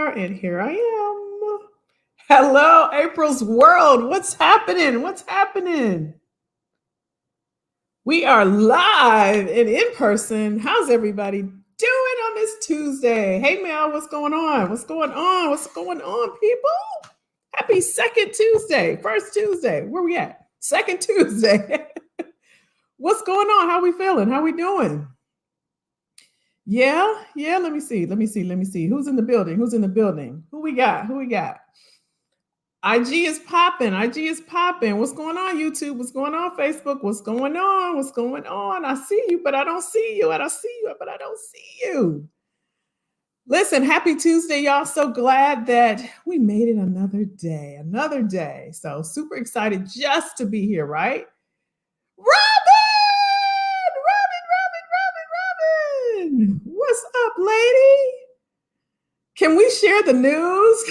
are, and here I am. Hello, April's World. What's happening? What's happening? We are live and in person. How's everybody doing on this Tuesday? Hey, Mel, what's going on? What's going on? What's going on, people? Happy second Tuesday. First Tuesday. Where we at? Second Tuesday. What's going on? How we feeling? How we doing? Yeah. Let me see. Who's in the building? Who we got? IG is popping. What's going on, YouTube? What's going on, Facebook? What's going on? I see you, but I don't see you. Listen, happy Tuesday, y'all. So glad that we made it another day. So super excited just to be here, right? Robin! What's up, lady? Can we share the news?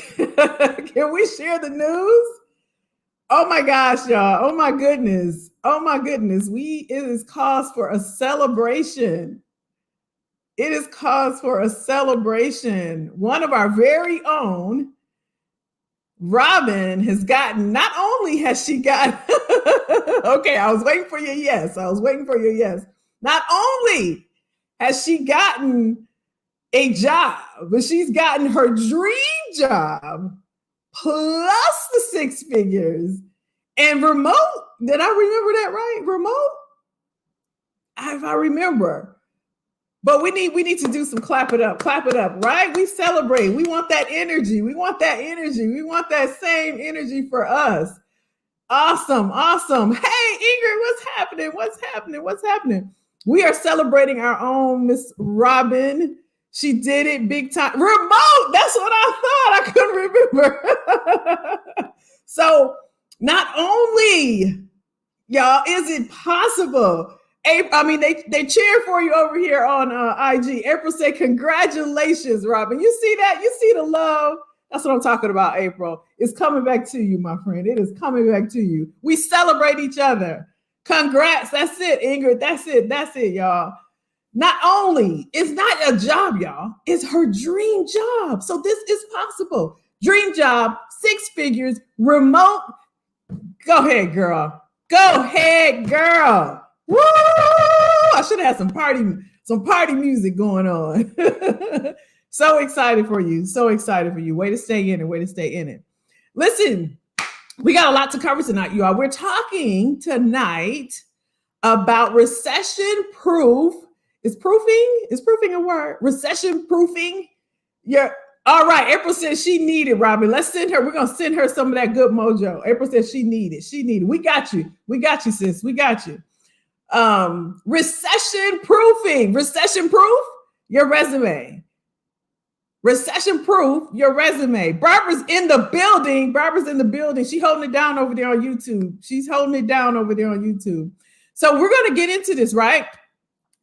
Oh my gosh, y'all. Oh my goodness. It is cause for a celebration. One of our very own, Robin, has gotten, not only has she got, okay, I was waiting for your yes. Not only has she gotten a job, but she's gotten her dream job plus the 6 figures and remote. Did I remember that right? Remote? If I remember. But we need to do some clap it up, right? We celebrate. We want that energy. We want that same energy for us. Awesome. Hey, Ingrid, what's happening? We are celebrating our own Miss Robin. She did it big time. Remote, that's what I thought. I couldn't remember. So not only, y'all, is it possible? They cheer for you over here on IG. April said, congratulations, Robin. You see that? You see the love? That's what I'm talking about, April. It's coming back to you, my friend. It is coming back to you. We celebrate each other. Congrats. That's it, Ingrid. That's it, y'all. Not only, it's not a job, y'all. It's her dream job. So this is possible. Dream job, 6 figures, remote. Go ahead, girl. Woo! I should have had some party music going on. So excited for you. Way to stay in it. Listen, we got a lot to cover tonight, you all. We're talking tonight about recession proof. Is proofing a word? Recession proofing. All right. April says she needed, Robin. Let's send her. We're gonna send her some of that good mojo. April says she needed. We got you, sis. We got you. Recession proofing. Recession proof your resume. Recession proof your resume. Barbara's in the building. She's holding it down over there on YouTube. So we're gonna get into this, right?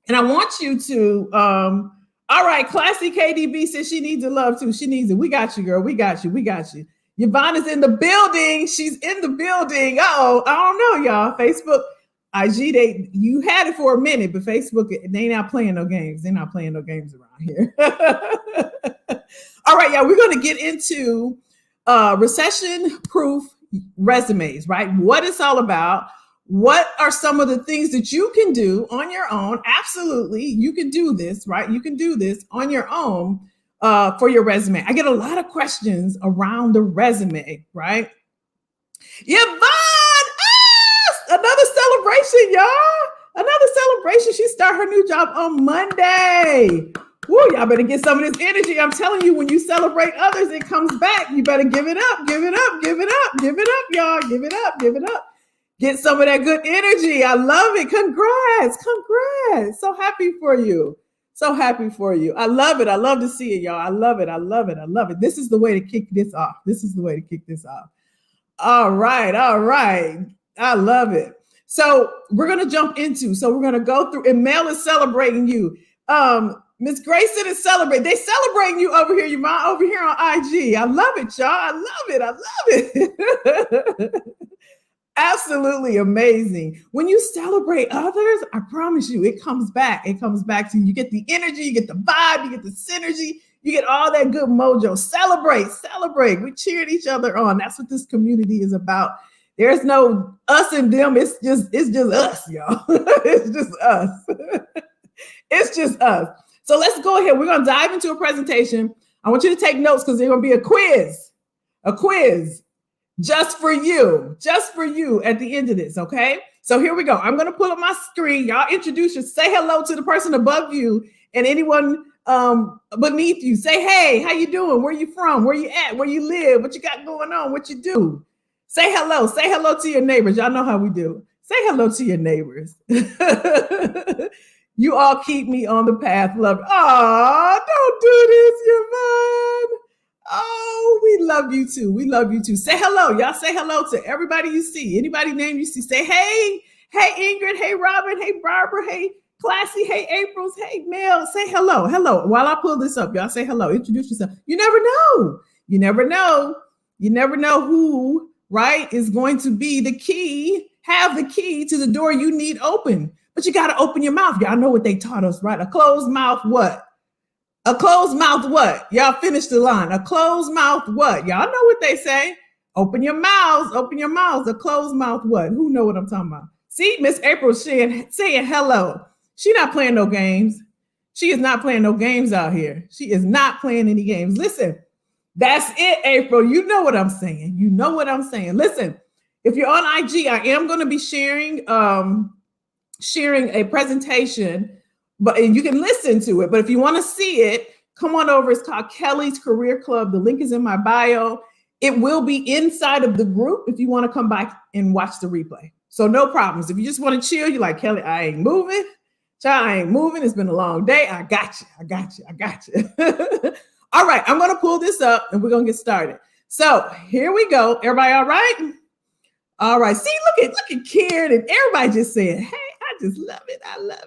And I want you to, all right, Classy KDB says she needs the love too. She needs it. We got you, girl. We got you. Yvonne is in the building. She's in the building. Uh-oh, I don't know, y'all. Facebook, IG, you had it for a minute, but Facebook, they not playing no games. They're not playing no games around here. All right, y'all, we're going to get into recession-proof resumes, right? What it's all about. What are some of the things that you can do on your own? Absolutely, you can do this, right? You can do this on your own for your resume. I get a lot of questions around the resume, right? Yvonne, another celebration, y'all. She started her new job on Monday. Woo, y'all better get some of this energy. I'm telling you, when you celebrate others, it comes back. You better give it up, y'all. Give it up. Get some of that good energy. I love it. Congrats. So happy for you. I love it. I love to see it, y'all. I love it. This is the way to kick this off. All right. I love it. So we're going to go through, and Mel is celebrating you. Miss Grayson is celebrating. They celebrating you over here, Yvonne, over here on IG. I love it, y'all. I love it. Absolutely amazing. When you celebrate others, I promise you, it comes back. To you. You get the energy, you get the vibe, you get the synergy, You get all that good mojo. Celebrate, celebrate. We cheered each other on. That's what this community is about. There's no us and them. It's just us, y'all. It's just us. It's just us. So let's go ahead. We're gonna dive into a presentation. I want you to take notes because there's gonna be a quiz just for you at the end of this. Okay. So here we go. I'm gonna pull up my screen. Y'all introduce yourself. Say hello to the person above you and anyone beneath you. Say, hey, how you doing? Where you from? Where you at? Where you live? What you got going on? What you do? Say hello. Say hello to your neighbors. Y'all know how we do. Say hello to your neighbors. You all keep me on the path. Love. Oh, don't do this, Yvonne. Oh, we love you too. We love you too. Say hello. Y'all say hello to everybody you see. Anybody name you see. Say, hey, Ingrid. Hey, Robin. Hey, Barbara. Hey, Classy. Hey, Aprils. Hey, Mel. Say hello. Hello. While I pull this up, y'all say hello. Introduce yourself. You never know. You never know. You never know who, right, is going to be the key, have the key to the door you need open. But you got to open your mouth. Y'all know what they taught us, right? A closed mouth what? A closed mouth what? Y'all finish the line. A closed mouth what? Y'all know what they say. Open your mouths. Open your mouths. A closed mouth what? Who know what I'm talking about? See, Miss April saying hello. She not playing no games. She is not playing no games out here. She is not playing any games. Listen, that's it, April. You know what I'm saying. You know what I'm saying. Listen, if you're on IG, I am going to be sharing a presentation, and you can listen to it. But if you want to see it, come on over. It's called Kelly's Career Club. The link is in my bio. It will be inside of the group if you want to come back and watch the replay. So no problems. If you just want to chill, you're like, Kelly, I ain't moving. Child, I ain't moving. It's been a long day. I got you. All right, I'm going to pull this up and we're going to get started. So here we go. Everybody all right? All right. See, look at Karen and everybody just saying, hey, I just love it. I love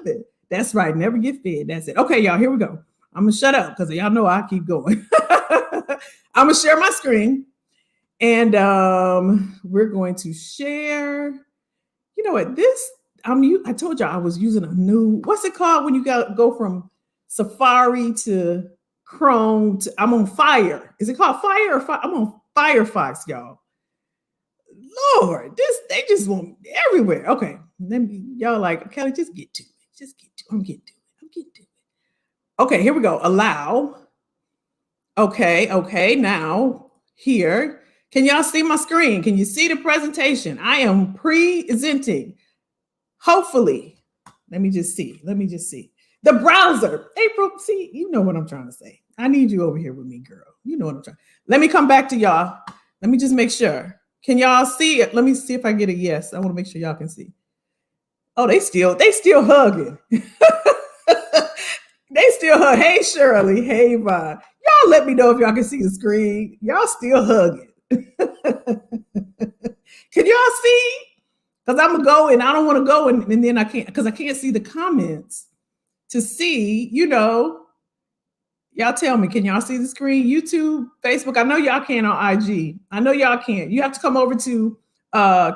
it. That's right. Never get fed. That's it. Okay, y'all, here we go. I'm going to shut up because y'all know I keep going. I'm going to share my screen and we're going to share. You know what? I told y'all I was using a new, what's it called when you go from Safari to Chrome I'm on Fire. Is it called Fire or Fire? I'm on Firefox, y'all. Lord, they just want me everywhere. Okay. Y'all like, Kelly, just get to it. I'm getting to it. Okay, here we go. Allow. Okay. Now here. Can y'all see my screen? Can you see the presentation? I am presenting. Hopefully. Let me just see. The browser. April, see, you know what I'm trying to say. I need you over here with me, girl. You know what I'm trying. Let me come back to y'all. Let me just make sure. Can y'all see it? Let me see if I get a yes. I want to make sure y'all can see. Oh, they still hugging. They still hug. Hey, Shirley. Hey, Vaughn. Y'all let me know if y'all can see the screen. Y'all still hugging. Can y'all see? Because I'm going to go and I don't want to go and then I can't, because I can't see the comments to see, y'all tell me, can y'all see the screen? YouTube, Facebook, I know y'all can on IG. I know y'all can. You have to come over to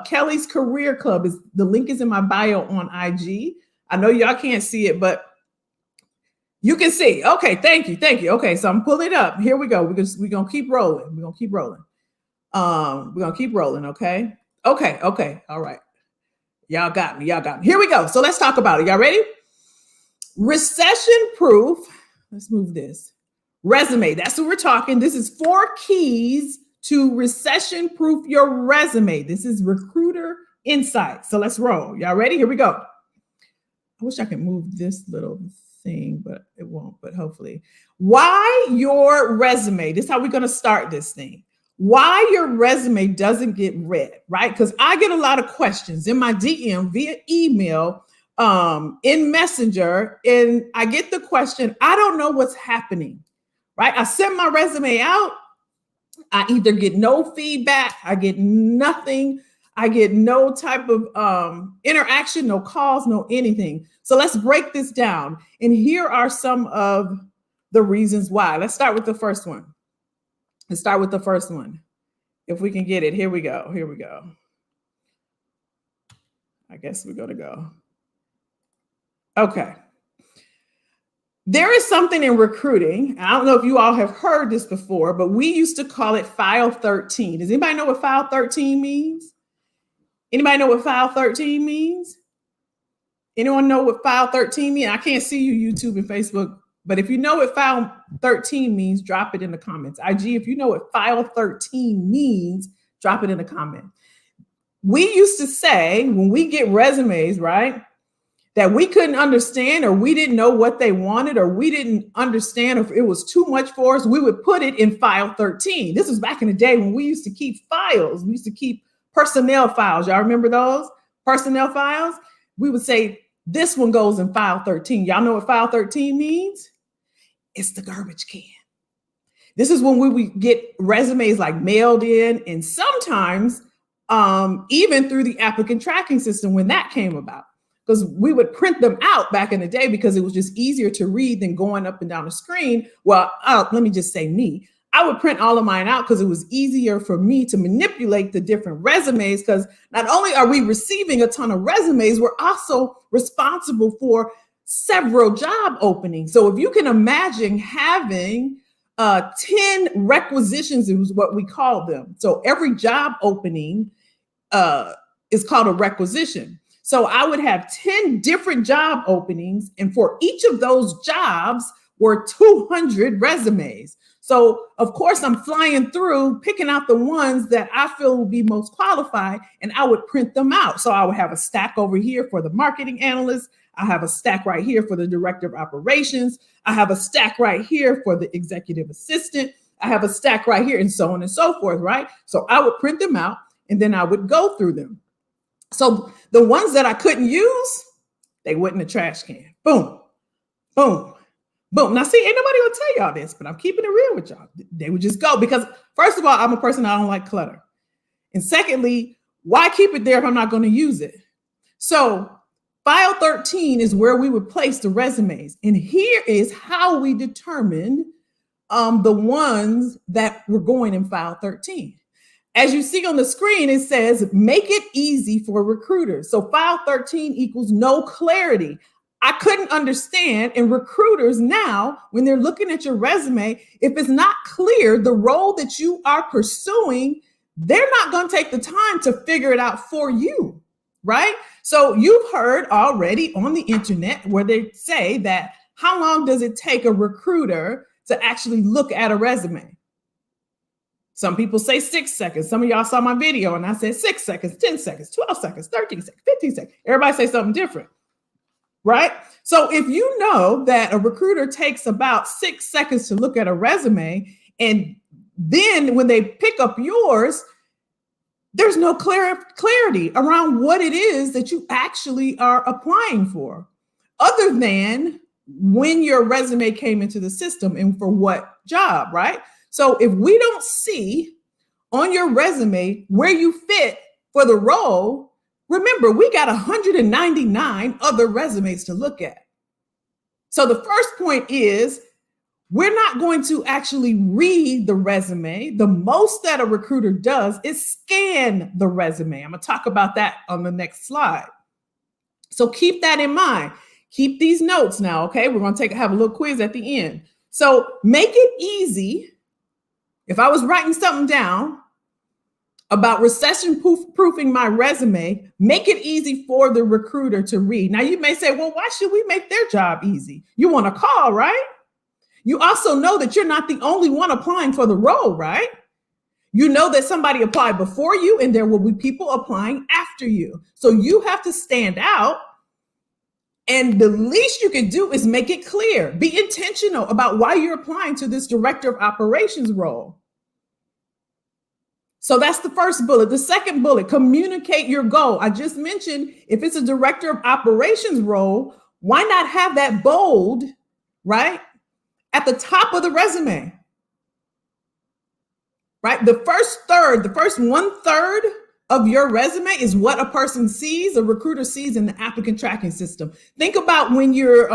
Kelly's Career Club. The link is in my bio on IG. I know y'all can't see it, but you can see. Okay, thank you. Okay, so I'm pulling it up. Here we go. We're going to keep rolling. We're going to keep rolling, okay? Okay, all right. Y'all got me. Here we go. So let's talk about it. Y'all ready? Recession proof. Let's move this. Resume. That's what we're talking. This is 4 keys to recession proof your resume. This is Recruiter Insight. So let's roll. Y'all ready? Here we go. I wish I could move this little thing, but it won't, but hopefully. Why your resume? This is how we're going to start this thing. Why your resume doesn't get read, right? Because I get a lot of questions in my DM via email, in Messenger, and I get the question, I don't know what's happening, right? I send my resume out. I either get no feedback, I get nothing, I get no type of interaction, no calls, no anything. So let's break this down. And here are some of the reasons why. Let's start with the first one. If we can get it, here we go. I guess we're going to go. Okay. There is something in recruiting. I don't know if you all have heard this before, but we used to call it File 13. Does anybody know what File 13 means? Anybody know what File 13 means? Anyone know what File 13 means? I can't see you, YouTube and Facebook, but if you know what File 13 means, drop it in the comments. IG, if you know what File 13 means, drop it in the comment. We used to say when we get resumes, right, that we couldn't understand or we didn't know what they wanted or we didn't understand if it was too much for us, we would put it in File 13. This was back in the day when we used to keep files. We used to keep personnel files. Y'all remember those? Personnel files? We would say, this one goes in File 13. Y'all know what File 13 means? It's the garbage can. This is when we would get resumes like mailed in, and sometimes even through the applicant tracking system when that came about. Because we would print them out back in the day because it was just easier to read than going up and down the screen. Well, let me just say me. I would print all of mine out because it was easier for me to manipulate the different resumes, because not only are we receiving a ton of resumes, we're also responsible for several job openings. So if you can imagine having 10 requisitions, is what we call them. So every job opening is called a requisition. So I would have 10 different job openings, and for each of those jobs were 200 resumes. So of course I'm flying through, picking out the ones that I feel will be most qualified, and I would print them out. So I would have a stack over here for the marketing analyst. I have a stack right here for the director of operations. I have a stack right here for the executive assistant. I have a stack right here, and so on and so forth, right? So I would print them out and then I would go through them. So the ones that I couldn't use, they went in the trash can. Boom, boom, boom. Now, see, ain't nobody gonna tell y'all this, but I'm keeping it real with y'all. They would just go because, first of all, I'm a person, I don't like clutter. And secondly, why keep it there if I'm not gonna use it? So File 13 is where we would place the resumes. And here is how we determined the ones that were going in File 13. As you see on the screen, it says, make it easy for recruiters. So File 13 equals no clarity. I couldn't understand. And recruiters now, when they're looking at your resume, if it's not clear, the role that you are pursuing, they're not going to take the time to figure it out for you, right? So you've heard already on the internet where they say that how long does it take a recruiter to actually look at a resume? Some people say 6 seconds. Some of y'all saw my video and I said 6 seconds, 10 seconds, 12 seconds, 13 seconds, 15 seconds. Everybody say something different, right? So if you know that a recruiter takes about 6 seconds to look at a resume, and then when they pick up yours, there's no clarity around what it is that you actually are applying for, other than when your resume came into the system and for what job, right? So if we don't see on your resume where you fit for the role, remember, we got 199 other resumes to look at. So the first point is we're not going to actually read the resume. The most that a recruiter does is scan the resume. I'm going to talk about that on the next slide. So keep that in mind. Keep these notes now, okay? We're going to have a little quiz at the end. So make it easy. If I was writing something down about recession proofing my resume, make it easy for the recruiter to read. Now you may say, well, why should we make their job easy? You want to call, right? You also know that you're not the only one applying for the role, right? You know that somebody applied before you and there will be people applying after you. So you have to stand out. And the least you can do is make it clear. Be intentional about why you're applying to this director of operations role. So that's the first bullet. The second bullet, communicate your goal. I just mentioned if it's a director of operations role, why not have that bold, right, at the top of the resume? Right? The first 1/3 of your resume is what a person sees, a recruiter sees in the applicant tracking system. Think about when you're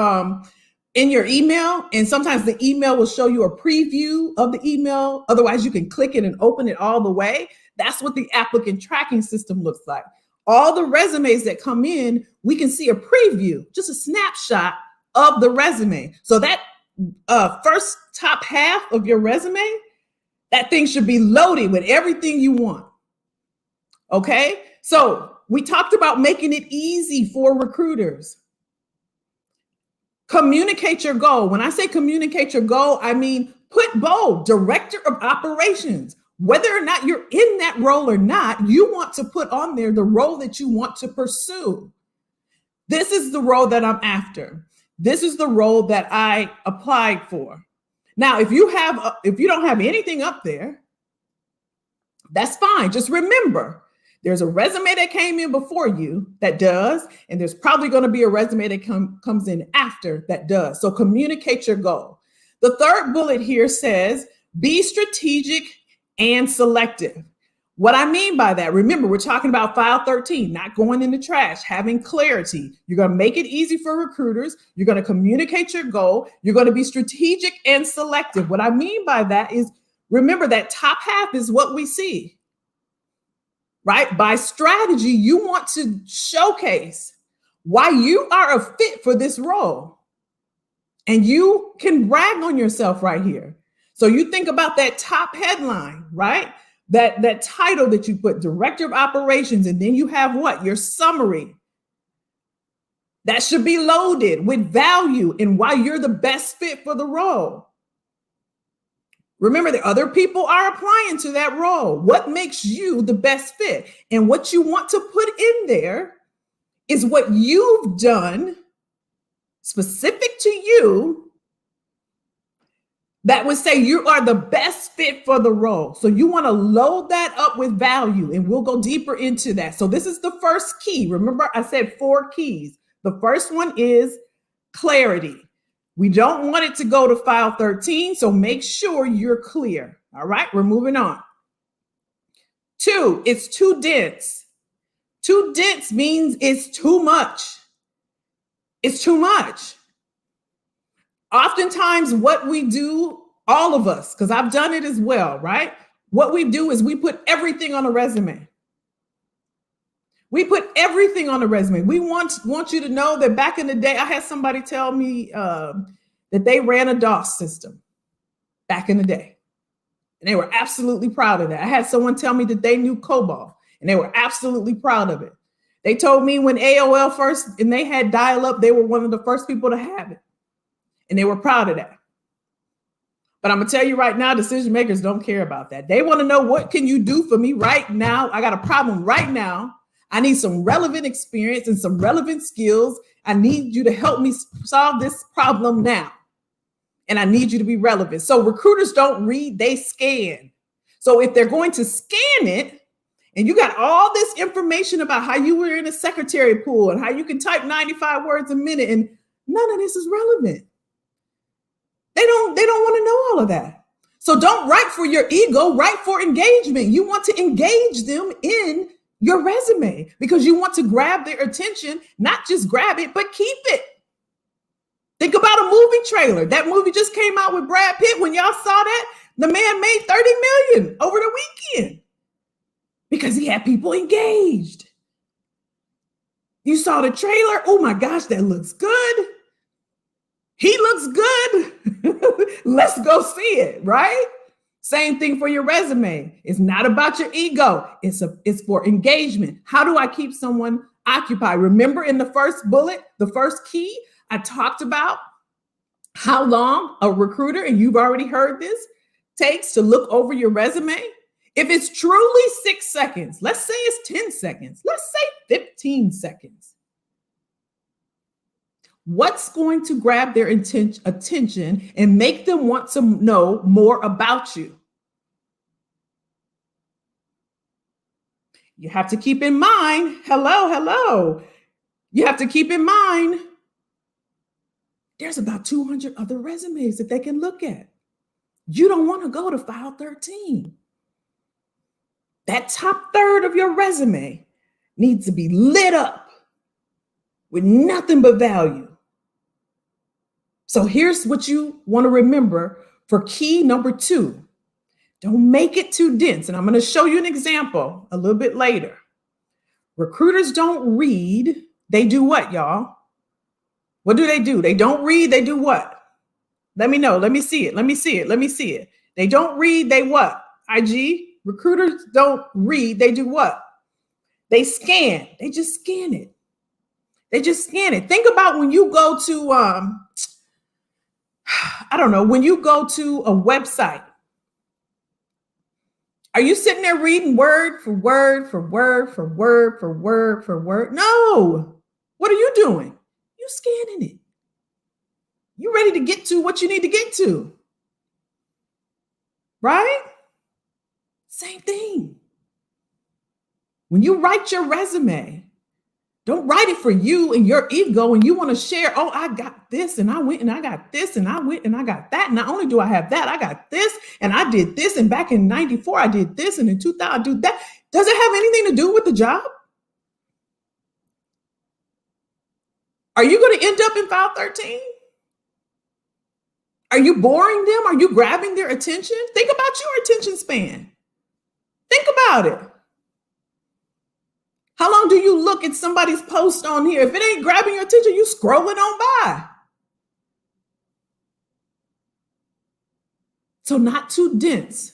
in your email, and sometimes the email will show you a preview of the email. Otherwise, you can click it and open it all the way. That's what the applicant tracking system looks like. All the resumes that come in, we can see a preview, just a snapshot of the resume. So that first top half of your resume, that thing should be loaded with everything you want. Okay? So we talked about making it easy for recruiters. Communicate your goal. When I say communicate your goal, I mean put bold, director of operations. Whether or not you're in that role or not, you want to put on there the role that you want to pursue. This is the role that I'm after. This is the role that I applied for. Now, if you don't have anything up there, that's fine. Just remember, there's a resume that came in before you that does, and there's probably going to be a resume that comes in after that does. So communicate your goal. The third bullet here says, be strategic and selective. What I mean by that, remember, we're talking about file 13, not going in the trash, having clarity. You're going to make it easy for recruiters. You're going to communicate your goal. You're going to be strategic and selective. What I mean by that is, remember, that top half is what we see, right? By strategy, you want to showcase why you are a fit for this role. And you can brag on yourself right here. So you think about that top headline, right? That title that you put, Director of Operations, and then you have what? Your summary. That should be loaded with value and why you're the best fit for the role. Remember that other people are applying to that role. What makes you the best fit? And what you want to put in there is what you've done specific to you that would say you are the best fit for the role. So you want to load that up with value, and we'll go deeper into that. So this is the first key. Remember, I said 4 keys. The first one is clarity. We don't want it to go to file 13, so make sure you're clear. All right, we're moving on. 2, it's too dense. Too dense means it's too much. It's too much. Oftentimes what we do, all of us, because I've done it as well, right? What we do is we put everything on a resume. We put everything on a resume. We want you to know that back in the day, I had somebody tell me that they ran a DOS system back in the day. And they were absolutely proud of that. I had someone tell me that they knew COBOL, and they were absolutely proud of it. They told me when AOL first, and they had dial-up, they were one of the first people to have it. And they were proud of that. But I'm going to tell you right now, decision makers don't care about that. They want to know, what can you do for me right now? I got a problem right now. I need some relevant experience and some relevant skills. I need you to help me solve this problem now. And I need you to be relevant. So recruiters don't read, they scan. So if they're going to scan it, and you got all this information about how you were in a secretary pool and how you can type 95 words a minute, and none of this is relevant. They don't want to know all of that. So don't write for your ego, write for engagement. You want to engage them in your resume because you want to grab their attention, not just grab it, but keep it. Think about a movie trailer. That movie just came out with Brad Pitt. When y'all saw that, the man made $30 million over the weekend because he had people engaged. You saw the trailer. Oh my gosh, that looks good. He looks good. Let's go see it, right? Same thing for your resume. It's not about your ego. It's for engagement. How do I keep someone occupied? Remember in the first bullet, the first key, I talked about how long a recruiter, and you've already heard this, takes to look over your resume. If it's truly 6 seconds, let's say it's 10 seconds, let's say 15 seconds. What's going to grab their attention and make them want to know more about you? You have to keep in mind, hello. You have to keep in mind, there's about 200 other resumes that they can look at. You don't want to go to file 13. That top third of your resume needs to be lit up with nothing but value. So here's what you want to remember for key number 2. Don't make it too dense. And I'm going to show you an example a little bit later. Recruiters don't read. They do what, y'all? What do? They don't read. They do what? Let me know. Let me see it. Let me see it. Let me see it. They don't read. They what? IG recruiters don't read. They do what? They scan. They just scan it. They just scan it. Think about when you go to, I don't know, when you go to a website. Are you sitting there reading word for word for word for word for word for word? No. What are you doing? You scanning it. You ready to get to what you need to get to. Right? Same thing. When you write your resume, don't write it for you and your ego and you want to share, oh, I got this and I went and I got this and I went and I got that. Not only do I have that, I got this and I did this. And back in 94, I did this. And in 2000, I do that. Does it have anything to do with the job? Are you going to end up in file 13? Are you boring them? Are you grabbing their attention? Think about your attention span. Think about it. How long do you look at somebody's post on here? If it ain't grabbing your attention, you scrolling on by. So not too dense.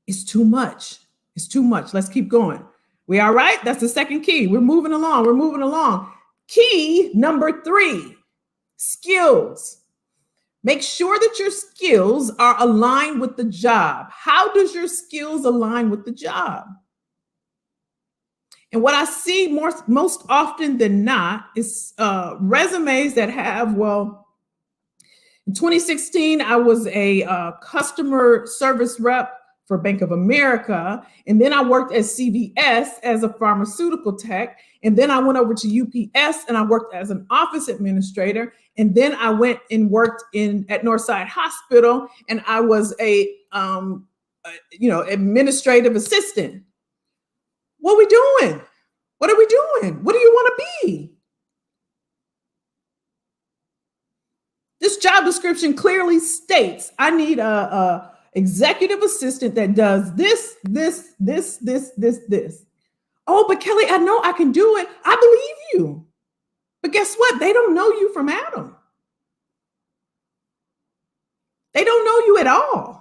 It's too much. It's too much. Let's keep going. We all right? That's the second key. We're moving along. We're moving along. Key number 3, skills. Make sure that your skills are aligned with the job. How does your skills align with the job? And what I see most often than not is resumes that have, well, in 2016, I was a customer service rep for Bank of America. And then I worked at CVS as a pharmaceutical tech. And then I went over to UPS and I worked as an office administrator. And then I went and worked at Northside Hospital and I was a administrative assistant. What are we doing? What are we doing? What do you want to be? This job description clearly states I need a executive assistant that does this. Oh, but Kelly, I know I can do it. I believe you. But guess what? They don't know you from Adam. They don't know you at all.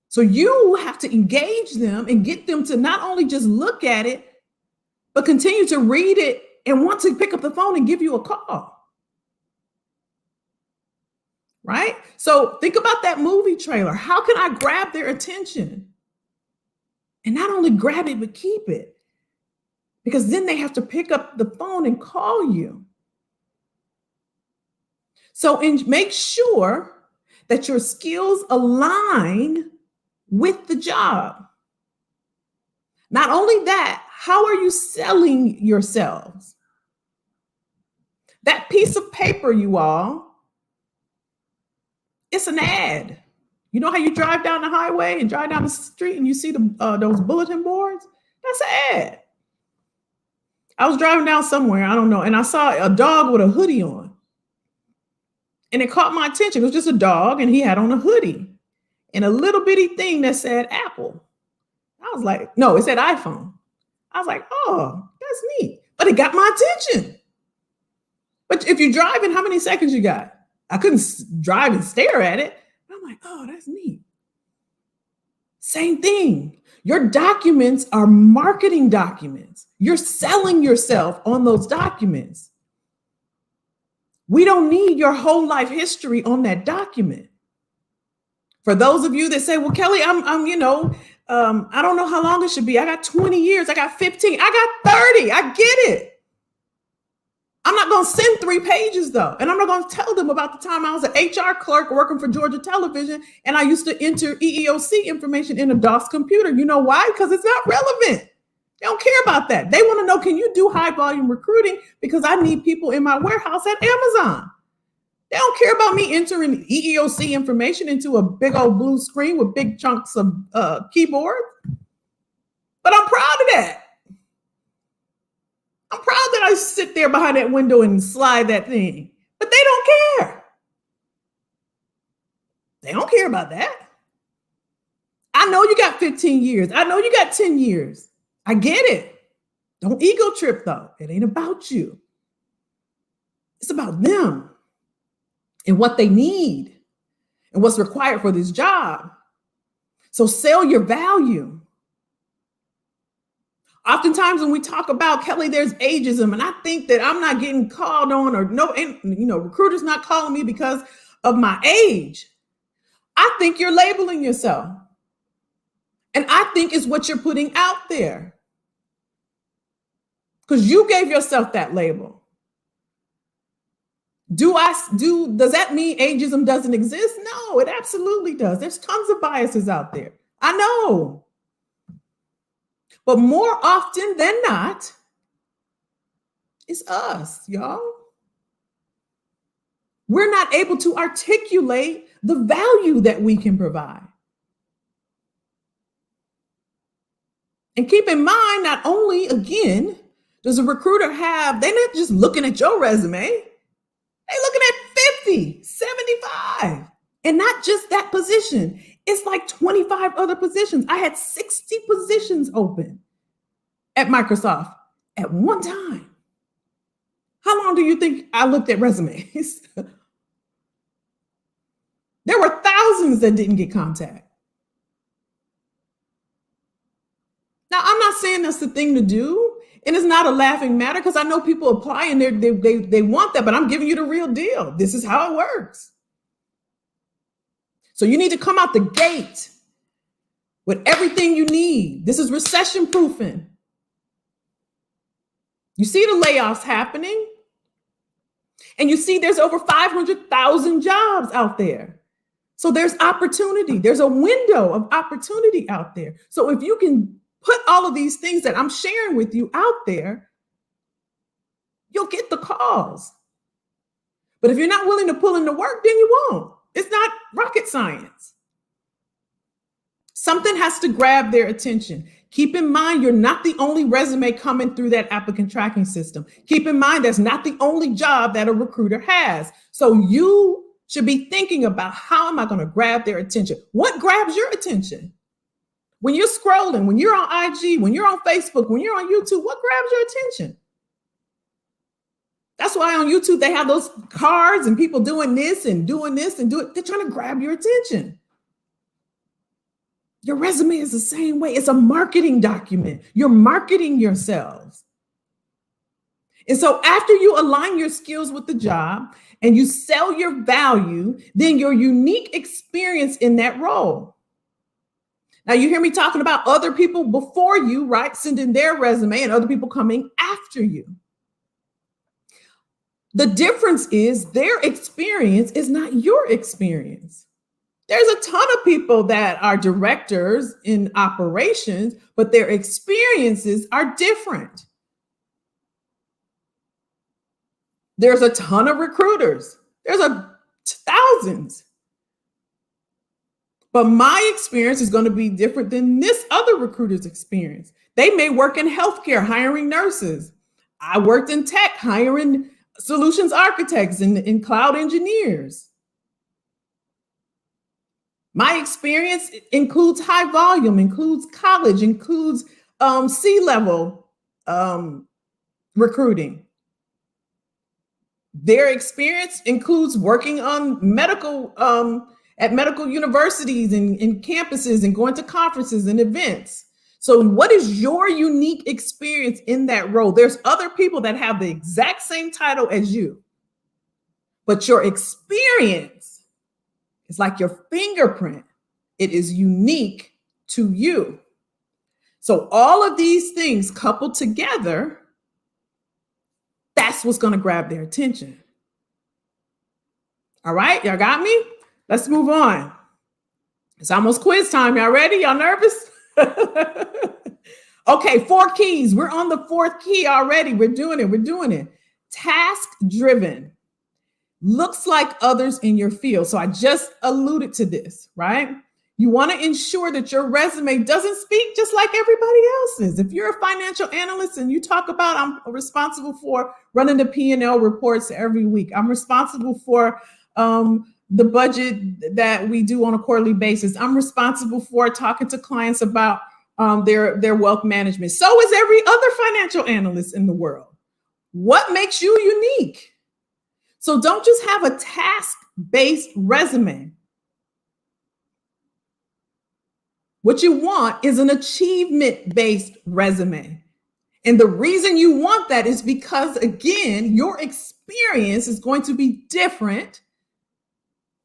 So you have to engage them and get them to not only just look at it, but continue to read it and want to pick up the phone and give you a call. Right? So think about that movie trailer. How can I grab their attention? And not only grab it, but keep it. Because then they have to pick up the phone and call you. So make sure that your skills align with the job. Not only that, how are you selling yourselves? That piece of paper, you all, it's an ad. You know how you drive down the highway and drive down the street and you see those bulletin boards? That's an ad. I was driving down somewhere, I don't know, and I saw a dog with a hoodie on. And it caught my attention. It was just a dog and he had on a hoodie and a little bitty thing that said Apple. I was like, no, it said iPhone. I was like, oh, that's neat. But it got my attention. But if you're driving, how many seconds you got? I couldn't drive and stare at it. I'm like, oh, that's neat. Same thing. Your documents are marketing documents. You're selling yourself on those documents. We don't need your whole life history on that document. For those of you that say, well, Kelly, I don't know how long it should be. I got 20 years. I got 15. I got 30. I get it. I'm not going to send 3 pages, though. And I'm not going to tell them about the time I was an HR clerk working for Georgia Television, and I used to enter EEOC information in a DOS computer. You know why? Because it's not relevant. They don't care about that. They want to know, can you do high volume recruiting? Because I need people in my warehouse at Amazon. They don't care about me entering EEOC information into a big old blue screen with big chunks of keyboard. But I'm proud of that. I'm proud that I sit there behind that window and slide that thing. But they don't care. They don't care about that. I know you got 15 years. I know you got 10 years. I get it. Don't ego trip, though. It ain't about you. It's about them and what they need and what's required for this job. So sell your value. Oftentimes when we talk about, Kelly, there's ageism, and I think that I'm not getting called on, or no, recruiters not calling me because of my age. I think you're labeling yourself. And I think it's what you're putting out there. Because you gave yourself that label. Does that mean ageism doesn't exist? No, it absolutely does. There's tons of biases out there. I know. But more often than not, it's us, y'all. We're not able to articulate the value that we can provide. And keep in mind, not only, again, does a recruiter they're not just looking at your resume, they're looking at 50, 75. And not just that position. It's like 25 other positions. I had 60 positions open at Microsoft at one time. How long do you think I looked at resumes? There were thousands that didn't get contact. Now, I'm not saying that's the thing to do, and it's not a laughing matter, because I know people apply and they want that, but I'm giving you the real deal. This is how it works. So you need to come out the gate with everything you need. This is recession proofing. You see the layoffs happening, and you see there's over 500,000 jobs out there. So there's opportunity. There's a window of opportunity out there. So if you can put all of these things that I'm sharing with you out there, you'll get the calls. But if you're not willing to pull in the work, then you won't. It's not rocket science. Something has to grab their attention. Keep in mind, you're not the only resume coming through that applicant tracking system. Keep in mind, that's not the only job that a recruiter has. So you should be thinking about, how am I going to grab their attention? What grabs your attention? When you're scrolling, when you're on IG, when you're on Facebook, when you're on YouTube, what grabs your attention? That's why on YouTube, they have those cards and people doing this and doing this and doing. They're trying to grab your attention. Your resume is the same way. It's a marketing document. You're marketing yourselves. And so after you align your skills with the job and you sell your value, then your unique experience in that role. Now, you hear me talking about other people before you, right? Sending their resume, and other people coming after you. The difference is their experience is not your experience. There's a ton of people that are directors in operations, but their experiences are different. There's a ton of recruiters. There's thousands. But my experience is going to be different than this other recruiter's experience. They may work in healthcare, hiring nurses. I worked in tech, hiring solutions architects and cloud engineers. My experience includes high volume, includes college, includes C-level recruiting. Their experience includes working on at medical universities and campuses and going to conferences and events. So what is your unique experience in that role? There's other people that have the exact same title as you, but your experience is like your fingerprint. It is unique to you. So all of these things coupled together, that's what's going to grab their attention. All right, y'all got me? Let's move on. It's almost quiz time. Y'all ready? Y'all nervous? Okay, 4 keys. We're on the 4th key already. We're doing it. Task driven. Looks like others in your field. So I just alluded to this, right? You want to ensure that your resume doesn't speak just like everybody else's. If you're a financial analyst and you talk about, I'm responsible for running the P&L reports every week. I'm responsible for the budget that we do on a quarterly basis. I'm responsible for talking to clients about their wealth management. So is every other financial analyst in the world. What makes you unique? So don't just have a task-based resume. What you want is an achievement-based resume. And the reason you want that is because, again, your experience is going to be different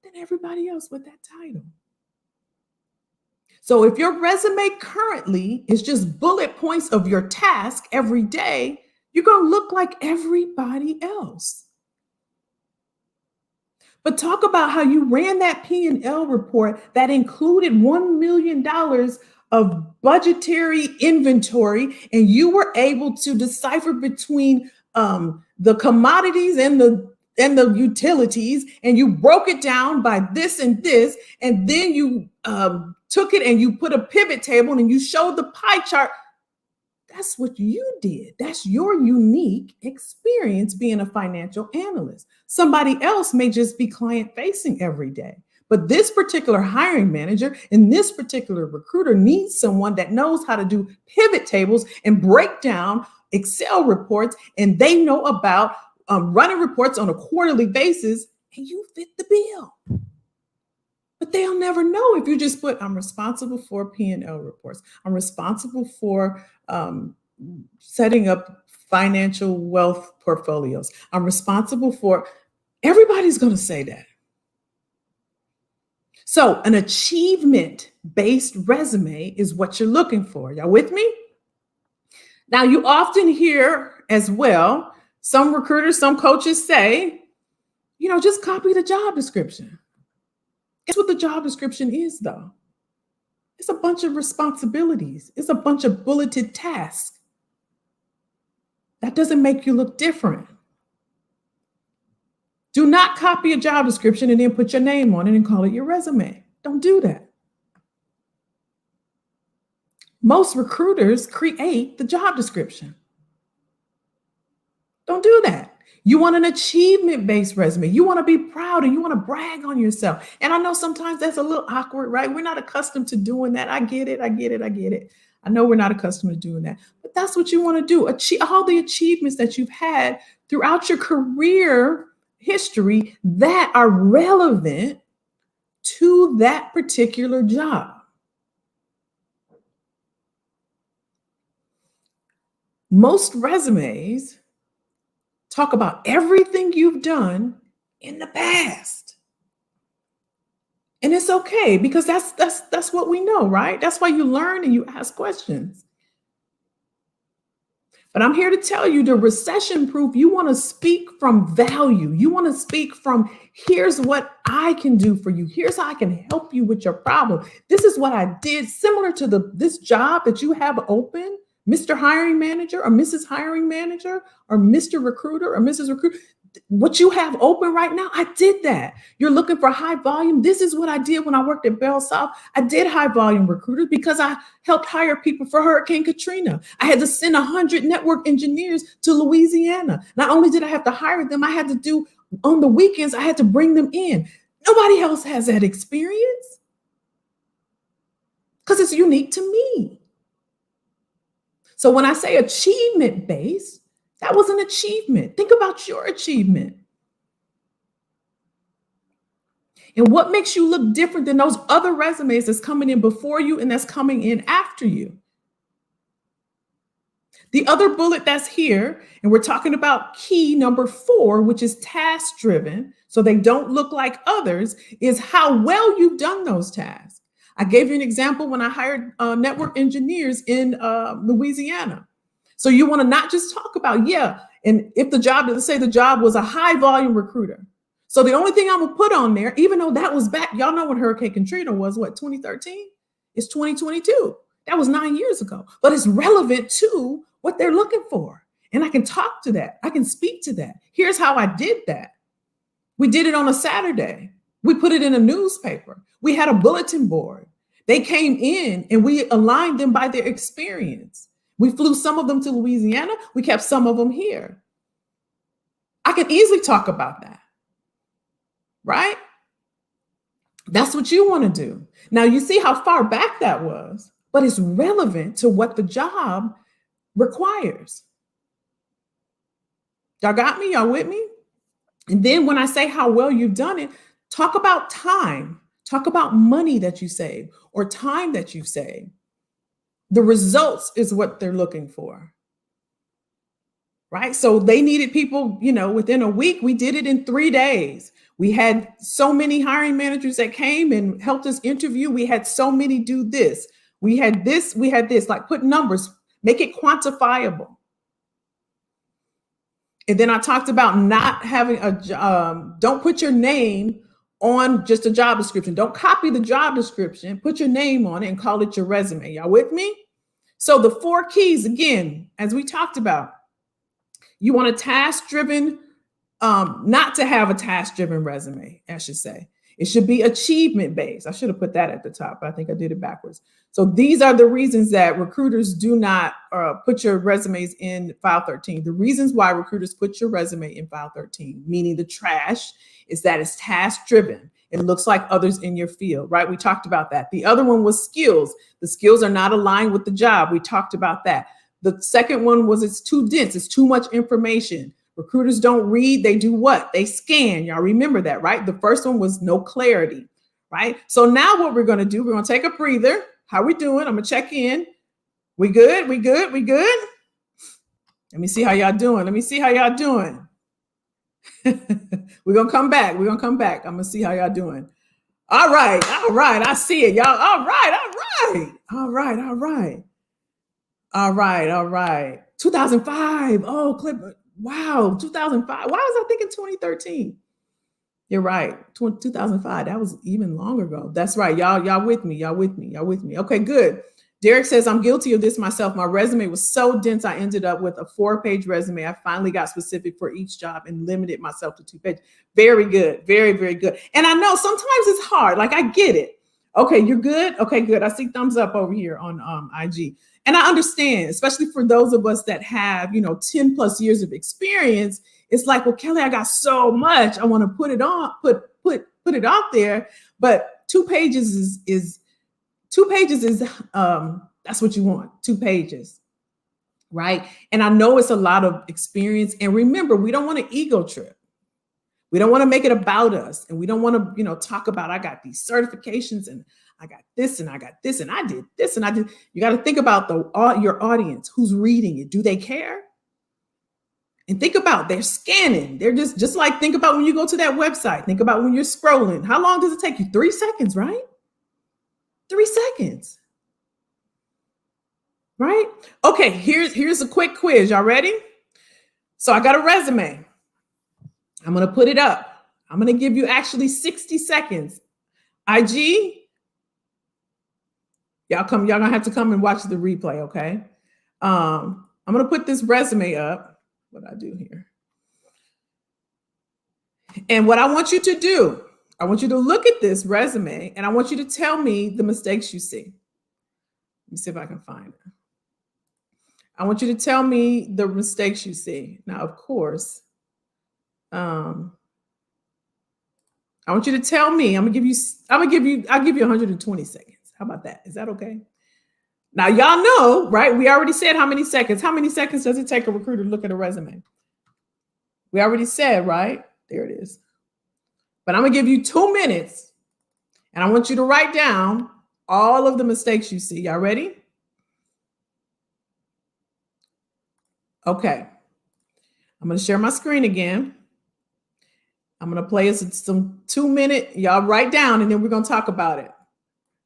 than everybody else with that title. So if your resume currently is just bullet points of your task every day, you're going to look like everybody else. But talk about how you ran that P&L report that included $1 million of budgetary inventory, and you were able to decipher between the commodities and the utilities, and you broke it down by this, and then you took it and you put a pivot table and you showed the pie chart. That's what you did. That's your unique experience being a financial analyst. Somebody else may just be client facing every day. But this particular hiring manager and this particular recruiter needs someone that knows how to do pivot tables and break down Excel reports, and they know about running reports on a quarterly basis, and you fit the bill. But they'll never know if you just put, I'm responsible for P&L reports. I'm responsible for setting up financial wealth portfolios. I'm responsible for, everybody's going to say that. So an achievement-based resume is what you're looking for. Y'all with me? Now, you often hear as well, some recruiters, some coaches say, just copy the job description. Guess what the job description is, though? It's a bunch of responsibilities. It's a bunch of bulleted tasks. That doesn't make you look different. Do not copy a job description and then put your name on it and call it your resume. Don't do that. Most recruiters create the job description. Don't do that. You want an achievement-based resume. You want to be proud and you want to brag on yourself. And I know sometimes that's a little awkward, right? We're not accustomed to doing that. I get it. I know we're not accustomed to doing that, but that's what you want to do. All the achievements that you've had throughout your career history that are relevant to that particular job. Most resumes talk about everything you've done in the past. And it's okay, because that's what we know, right? That's why you learn and you ask questions. But I'm here to tell you, the recession proof, you want to speak from value. You want to speak from, here's what I can do for you. Here's how I can help you with your problem. This is what I did, similar to this job that you have open, Mr. Hiring Manager or Mrs. Hiring Manager or Mr. Recruiter or Mrs. Recruiter. What you have open right now, I did that. You're looking for high volume. This is what I did when I worked at Bell South. I did high volume recruiters because I helped hire people for Hurricane Katrina. I had to send 100 network engineers to Louisiana. Not only did I have to hire them, I had to do on the weekends, I had to bring them in. Nobody else has that experience because it's unique to me. So when I say achievement-based, that was an achievement. Think about your achievement. And what makes you look different than those other resumes that's coming in before you and that's coming in after you? The other bullet that's here, and we're talking about key number 4, which is task-driven, so they don't look like others, is how well you've done those tasks. I gave you an example when I hired network engineers in Louisiana. So you want to not just talk about, and if the job, let's say the job was a high volume recruiter. So the only thing I'm going to put on there, even though that was back, y'all know when Hurricane Katrina was, 2013? It's 2022. That was 9 years ago, but it's relevant to what they're looking for. And I can talk to that. I can speak to that. Here's how I did that. We did it on a Saturday. We put it in a newspaper. We had a bulletin board. They came in and we aligned them by their experience. We flew some of them to Louisiana. We kept some of them here. I can easily talk about that, right? That's what you want to do. Now you see how far back that was, but it's relevant to what the job requires. Y'all got me? Y'all with me? And then when I say how well you've done it, talk about time, talk about money that you save or time that you save. The results is what they're looking for. Right? So they needed people, within a week. We did it in 3 days. We had so many hiring managers that came and helped us interview. We had so many do this. We had this, like put numbers, make it quantifiable. And then I talked about not having don't put your name on just a job description. Don't copy the job description, put your name on it and call it your resume. Y'all with me? So the 4 keys, again, as we talked about, you want a task-driven, not to have a task-driven resume, I should say. It should be achievement-based. I should have put that at the top, but I think I did it backwards. So these are the reasons that recruiters do not put your resumes in file 13. The reasons why recruiters put your resume in file 13, meaning the trash, is that it's task-driven. It looks like others in your field, right? We talked about that. The other one was skills. The skills are not aligned with the job. We talked about that. The second one was it's too dense. It's too much information. Recruiters don't read. They do what? They scan. Y'all remember that, right? The first one was no clarity, right? So now what we're going to do, we're going to take a breather. How we doing? I'm going to check in. We good? We good? We good? Let me see how y'all doing. Let me see how y'all doing. We're going to come back. We're going to come back. I'm going to see how y'all doing. All right. All right. I see it, y'all. All right. All right. All right. All right. All right, all right. 2005. Oh, clip. Wow, 2005. Why was I thinking 2013? You're right. 2005. That was even longer ago. That's right. Y'all with me. Y'all with me. Y'all with me. Okay, good. Derek says, I'm guilty of this myself. My resume was so dense, I ended up with a 4-page resume. I finally got specific for each job and limited myself to 2 pages. Very good. Very, very good. And I know sometimes it's hard. Like, I get it. Okay, you're good? Okay, good. I see thumbs up over here on IG. And I understand, especially for those of us that have, 10 plus years of experience. It's like, well, Kelly, I got so much. I want to put it on, put it out there. But 2 pages is 2 pages is that's what you want. 2 pages. Right. And I know it's a lot of experience. And remember, we don't want an ego trip. We don't want to make it about us. And we don't want to, talk about, I got these certifications and I got this and I got this and I did this and I did. You got to think about your audience, who's reading it. Do they care? And think about, they're scanning. They're just like, think about when you go to that website. Think about when you're scrolling. How long does it take you? 3 seconds, right? 3 seconds. Right? Okay, here's a quick quiz. Y'all ready? So I got a resume. I'm going to put it up. I'm going to give you actually 60 seconds. IG, y'all going to have to come and watch the replay, okay? I'm going to put this resume up. What I do here. And what I want you to do, I want you to look at this resume and I want you to tell me the mistakes you see. Let me see if I can find it. I want you to tell me the mistakes you see. Now, of course, I want you to tell me. I'll give you 120 seconds. How about that? Is that okay? Now, y'all know, right? We already said how many seconds. How many seconds does it take a recruiter to look at a resume? We already said, right? There it is. But I'm going to give you 2 minutes, and I want you to write down all of the mistakes you see. Y'all ready? Okay. I'm going to share my screen again. I'm going to play us some 2-minute. Y'all write down, and then we're going to talk about it.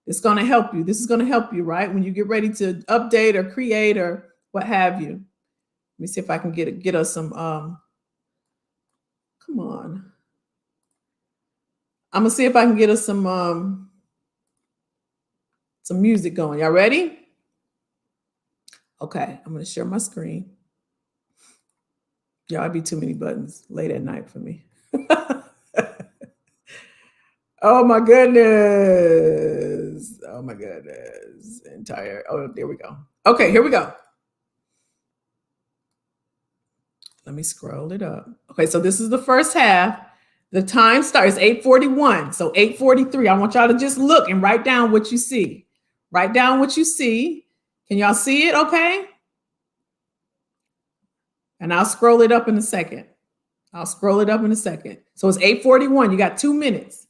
It's going to help you. This is going to help you, right? When you get ready to update or create or what have you. Let me see if I can get us some, come on. I'm going to see if I can get us some music going. Y'all ready? Okay, I'm going to share my screen. Y'all, it'd be too many buttons late at night for me. Oh my goodness. Oh my goodness. Oh, there we go. Okay, here we go. Let me scroll it up. Okay, so this is the first half. The time starts 8:41. So 8:43. I want y'all to just look and write down what you see. Write down what you see. Can y'all see it? Okay. And I'll scroll it up in a second. I'll scroll it up in a second. So it's 8:41. You got 2 minutes.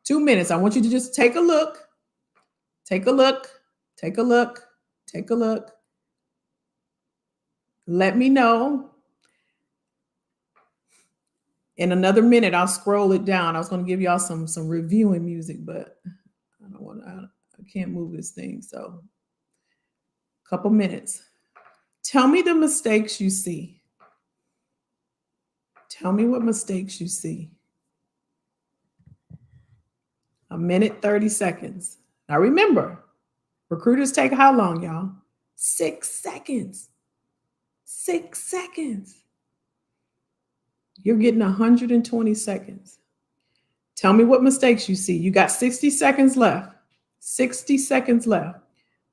2 minutes. I want you to just take a look. Take a look. Take a look. Take a look. Let me know. In another minute, I'll scroll it down. I was going to give y'all some reviewing music, but I can't move this thing. So a couple minutes. Tell me the mistakes you see. Tell me what mistakes you see. A minute, 30 seconds. Now remember, recruiters take how long, y'all? 6 seconds. 6 seconds. You're getting 120 seconds. Tell me what mistakes you see. You got 60 seconds left. 60 seconds left.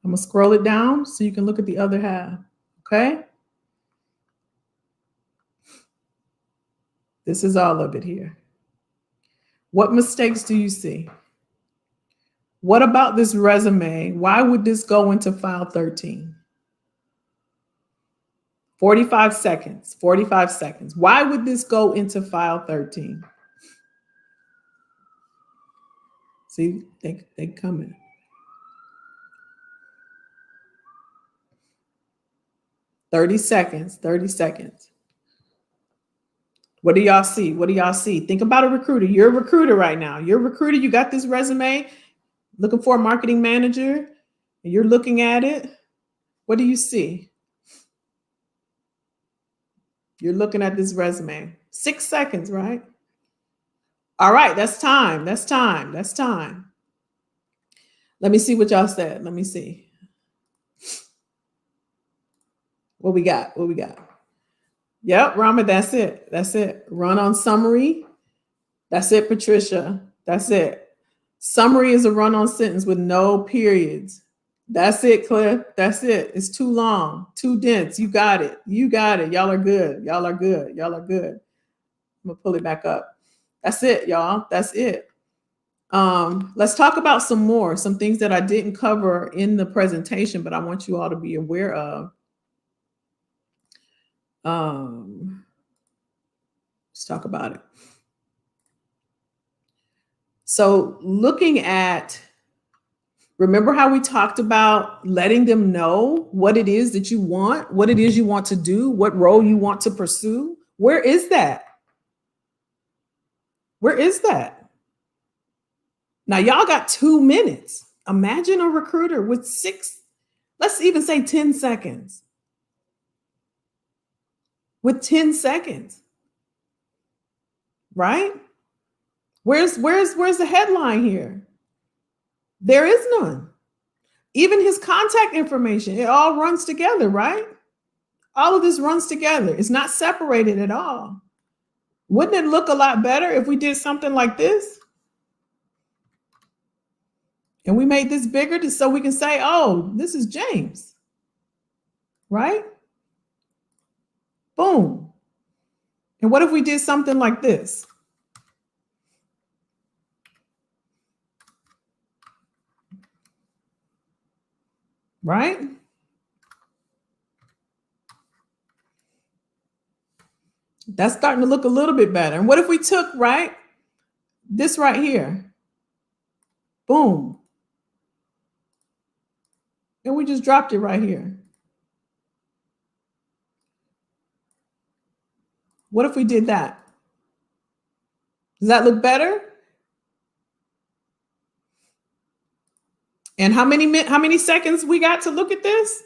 I'm going to scroll it down so you can look at the other half. Okay? This is all of it here. What mistakes do you see? What about this resume? Why would this go into file 13? 45 seconds. 45 seconds. Why would this go into file 13? See, they coming. Thirty seconds. 30 seconds. What do y'all see? What do y'all see? Think about a recruiter. You're a recruiter right now. You're a recruiter. You got this resume, looking for a marketing manager, and you're looking at it. What do you see? You're looking at this resume. 6 seconds, right? All right, that's time. That's time. That's time. Let me see what y'all said. Let me see. What we got? What we got? Yep, Rama, that's it. That's it. Run on summary. That's it, Patricia. That's it. Summary is a run-on sentence with no periods. That's it, Cliff. That's it. It's too long, too dense. You got it. You got it. Y'all are good. Y'all are good. Y'all are good. I'm gonna pull it back up. That's it, y'all. That's it. Let's talk about some things that I didn't cover in the presentation, but I want you all to be aware of. Let's talk about it. So looking at, remember how we talked about letting them know what it is that you want, what it is you want to do, what role you want to pursue? Where is that? Where is that? Now, y'all got 2 minutes. Imagine a recruiter with 6, let's even say 10 seconds. With 10 seconds, right? Where's the headline here? There is none. Even his contact information, it all runs together, right? All of this runs together. It's not separated at all. Wouldn't it look a lot better if we did something like this? And we made this bigger so we can say, oh, this is James, right? Boom. And what if we did something like this? Right? That's starting to look a little bit better. And what if we took, right, this right here? Boom. And we just dropped it right here. What if we did that? Does that look better? And how many seconds we got to look at this?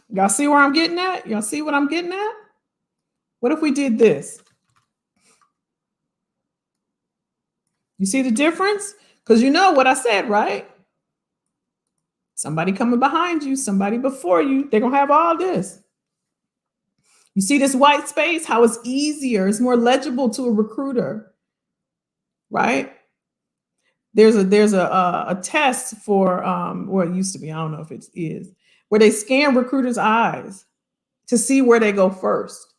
Y'all see where I'm getting at? Y'all see what I'm getting at? What if we did this? You see the difference? Because you know what I said, right? Somebody coming behind you, somebody before you, they're going to have all this. You see this white space, how it's easier, it's more legible to a recruiter, right? There's a test for, well, it used to be, I don't know if it is, where they scan recruiters' eyes to see where they go first.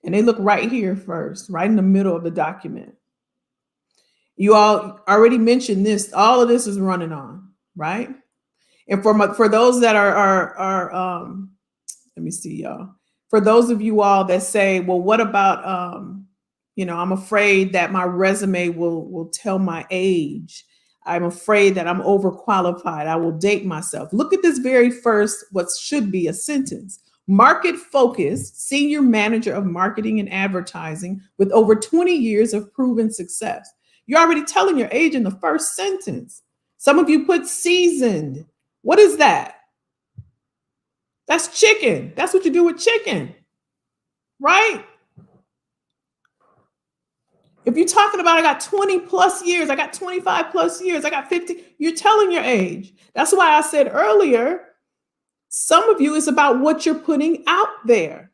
And they look right here first, right in the middle of the document. You all already mentioned this. All of this is running on, right? And for those that are let me see, y'all. For those of you all that say, well, what about, I'm afraid that my resume will tell my age. I'm afraid that I'm overqualified. I will date myself. Look at this very first, what should be a sentence. Market focused, senior manager of marketing and advertising with over 20 years of proven success. You're already telling your age in the first sentence. Some of you put seasoned. What is that? That's chicken. That's what you do with chicken, right? If you're talking about, I got 20 plus years, I got 25 plus years, I got 50, you're telling your age. That's why I said earlier, some of you, it's about what you're putting out there.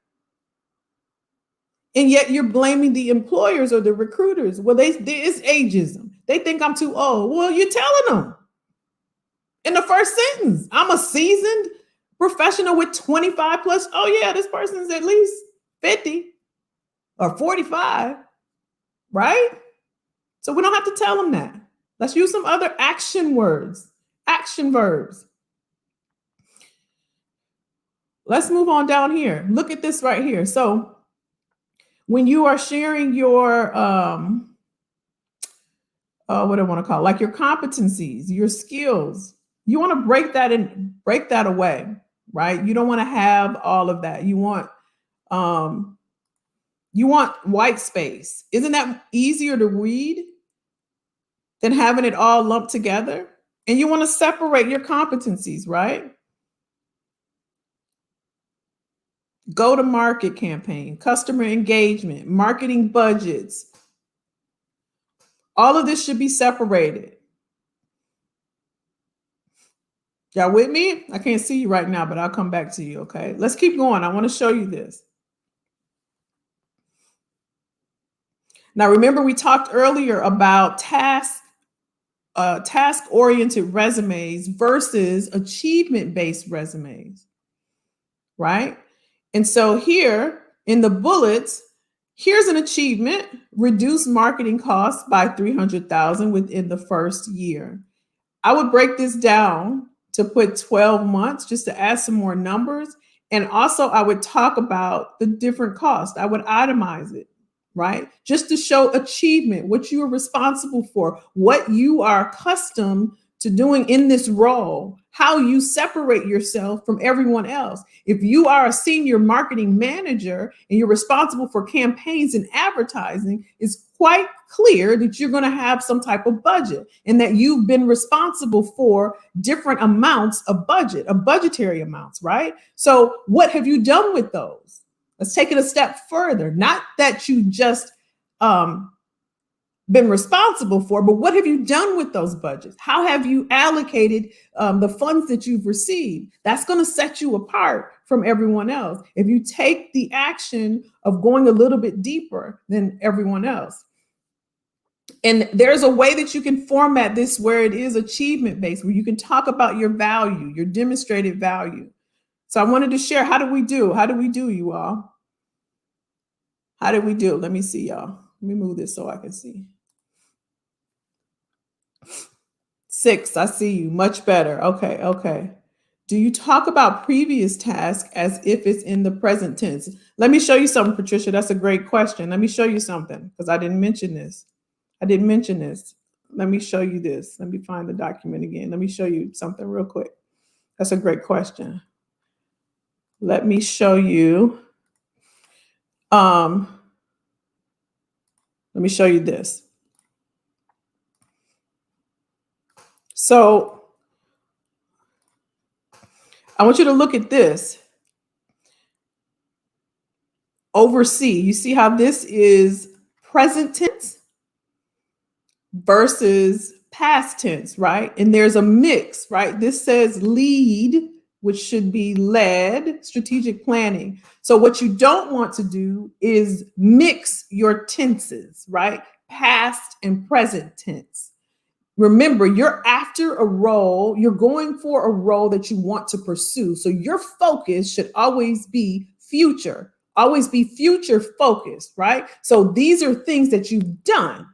And yet you're blaming the employers or the recruiters. Well, it's ageism. They think I'm too old. Well, you're telling them in the first sentence, I'm a seasoned professional with 25 plus. Oh yeah, this person's at least 50 or 45, right? So we don't have to tell them that. Let's use some other action words, action verbs. Let's move on down here. Look at this right here. So when you are sharing your, what do I want to call it? Like your competencies, your skills, you want to break that away, right? You don't want to have all of that. You want white space. Isn't that easier to read than having it all lumped together? And you want to separate your competencies, right? Go-to-market campaign, customer engagement, marketing budgets. All of this should be separated. Y'all with me? I can't see you right now, but I'll come back to you, okay? Let's keep going. I want to show you this. Now, remember we talked earlier about task-oriented resumes versus achievement-based resumes, right? And so here in the bullets, here's an achievement: reduce marketing costs by $300,000 within the first year. I would break this down to put 12 months just to add some more numbers. And also I would talk about the different costs. I would itemize it, right? Just to show achievement, what you are responsible for, what you are accustomed to doing in this role, how you separate yourself from everyone else. If you are a senior marketing manager and you're responsible for campaigns and advertising, it's quite clear that you're going to have some type of budget and that you've been responsible for different amounts of budget, of budgetary amounts, right? So what have you done with those? Let's take it a step further. Not that you just been responsible for, but what have you done with those budgets? How have you allocated the funds that you've received? That's going to set you apart from everyone else if you take the action of going a little bit deeper than everyone else. And there's a way that you can format this where it is achievement based, where you can talk about your value, your demonstrated value. So I wanted to share, how do we do? How do we do, you all? How did we do? Let me see, y'all. Let me move this so I can see. 6, I see you. Much better. Okay. Do you talk about previous tasks as if it's in the present tense? Let me show you something, Patricia. That's a great question. Let me show you something because I didn't mention this. Let me show you this. Let me find the document again. Let me show you something real quick. That's a great question. Let me show you. Let me show you this. So I want you to look at this. Oversee. You see how this is present tense versus past tense, right? And there's a mix, right? This says lead, which should be led, strategic planning. So what you don't want to do is mix your tenses, right? Past and present tense. Remember, you're after a role, you're going for a role that you want to pursue. So your focus should always be future focused, right? So these are things that you've done,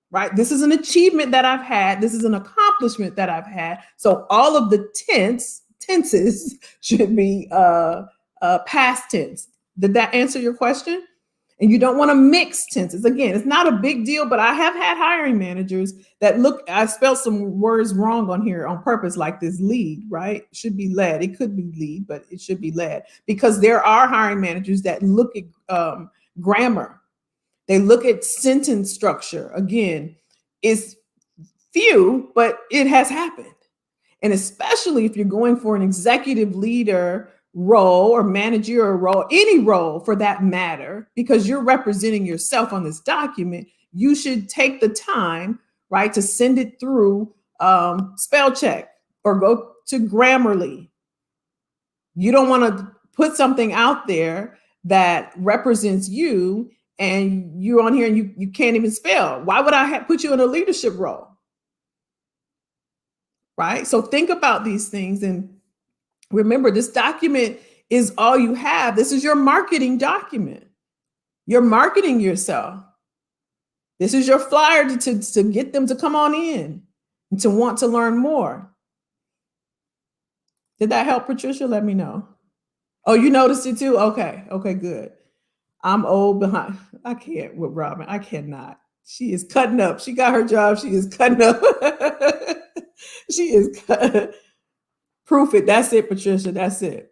right? This is an achievement that I've had. This is an accomplishment that I've had. So all of the tenses should be past tense. Did that answer your question? And you don't want to mix tenses. Again, it's not a big deal, but I have had hiring managers that look, I spelled some words wrong on here on purpose, like this lead, right? It should be led. It could be lead, but it should be led, because there are hiring managers that look at grammar. They look at sentence structure. Again, it's few, but it has happened. And especially if you're going for an executive leader role or managerial role, any role for that matter, because you're representing yourself on this document, you should take the time, right, to send it through spell check or go to Grammarly. You don't want to put something out there that represents you and you're on here and you can't even spell. Why would I put you in a leadership role? Right? So think about these things and remember, this document is all you have. This is your marketing document. You're marketing yourself. This is your flyer to get them to come on in and to want to learn more. Did that help, Patricia? Let me know. Oh, you noticed it too? Okay. Okay, good. I'm old behind. I can't with Robin. I cannot. She is cutting up. She got her job. She is cutting up. She is cutting. Proof it. That's it, Patricia. That's it.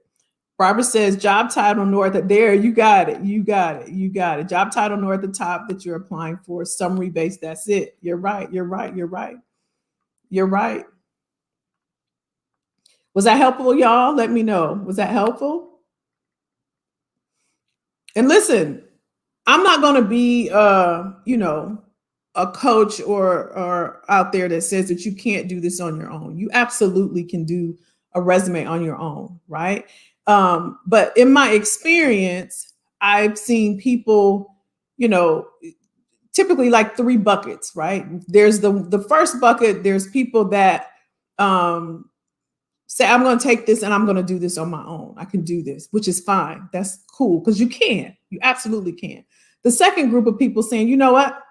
Barbara says job title north. There, you got it. You got it. You got it. Job title north at the top that you're applying for. Summary based. That's it. You're right. You're right. You're right. You're right. Was that helpful, y'all? Let me know. Was that helpful? And listen, I'm not going to be, a coach or out there that says that you can't do this on your own. You absolutely can do a resume on your own, right? But in my experience, I've seen people, typically like 3 buckets, right? There's the first bucket. There's people that say, I'm going to take this and I'm going to do this on my own. I can do this, which is fine. That's cool because you can. You absolutely can. The second group of people saying, you know what?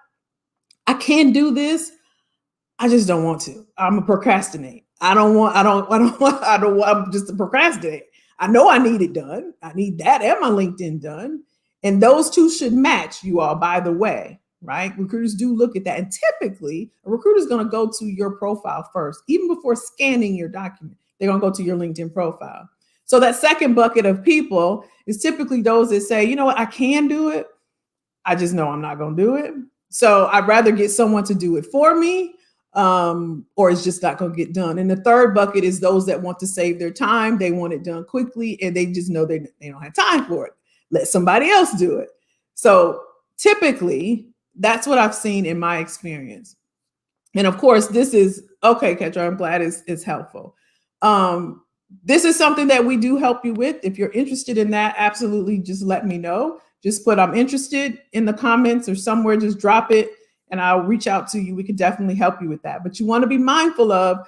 I can do this. I just don't want to. I'm a procrastinate. I'm just a procrastinate. I know I need it done. I need that and my LinkedIn done. And those two should match, you all, by the way, right? Recruiters do look at that. And typically, a recruiter is going to go to your profile first, even before scanning your document. They're going to go to your LinkedIn profile. So that second bucket of people is typically those that say, you know what, I can do it. I just know I'm not going to do it. So I'd rather get someone to do it for me, or it's just not going to get done. And the third bucket is those that want to save their time. They want it done quickly, and they just know they don't have time for it. Let somebody else do it. So typically, that's what I've seen in my experience. And of course, this is, okay, Ketra, I'm glad it's helpful. This is something that we do help you with. If you're interested in that, absolutely just let me know. Just put I'm interested in the comments or somewhere, just drop it and I'll reach out to you. We could definitely help you with that. But you want to be mindful of,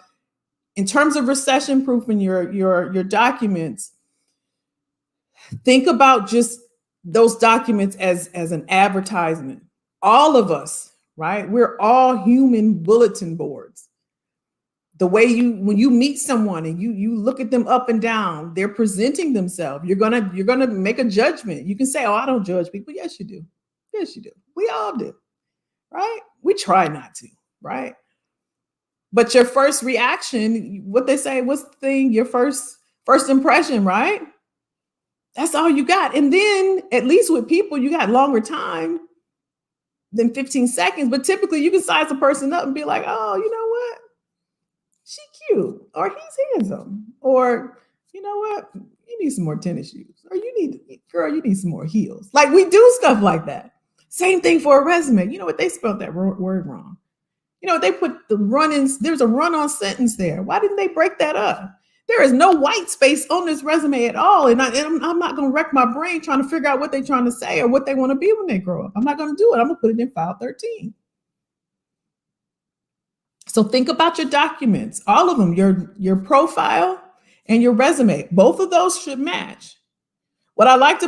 in terms of recession proofing your documents, think about just those documents as an advertisement. All of us, right? We're all human bulletin boards. The way when you meet someone and you look at them up and down, they're presenting themselves. You're gonna make a judgment. You can say, "Oh, I don't judge people." Yes, you do. Yes, you do. We all do, right? We try not to, right? But your first reaction, what they say, what's the thing? Your first impression, right? That's all you got. And then, at least with people, you got longer time than 15 seconds. But typically, you can size a person up and be like, "Oh, you know what? She cute," or "He's handsome," or "You know what? You need some more tennis shoes," or you need some more heels." Like, we do stuff like that. Same thing for a resume. You know what? They spelled that word wrong. You know, they put the run-ins. There's a run-on sentence there. Why didn't they break that up? There is no white space on this resume at all. And I'm not going to wreck my brain trying to figure out what they're trying to say or what they want to be when they grow up. I'm not going to do it. I'm going to put it in file 13. So think about your documents, all of them, your profile and your resume. Both of those should match. What I like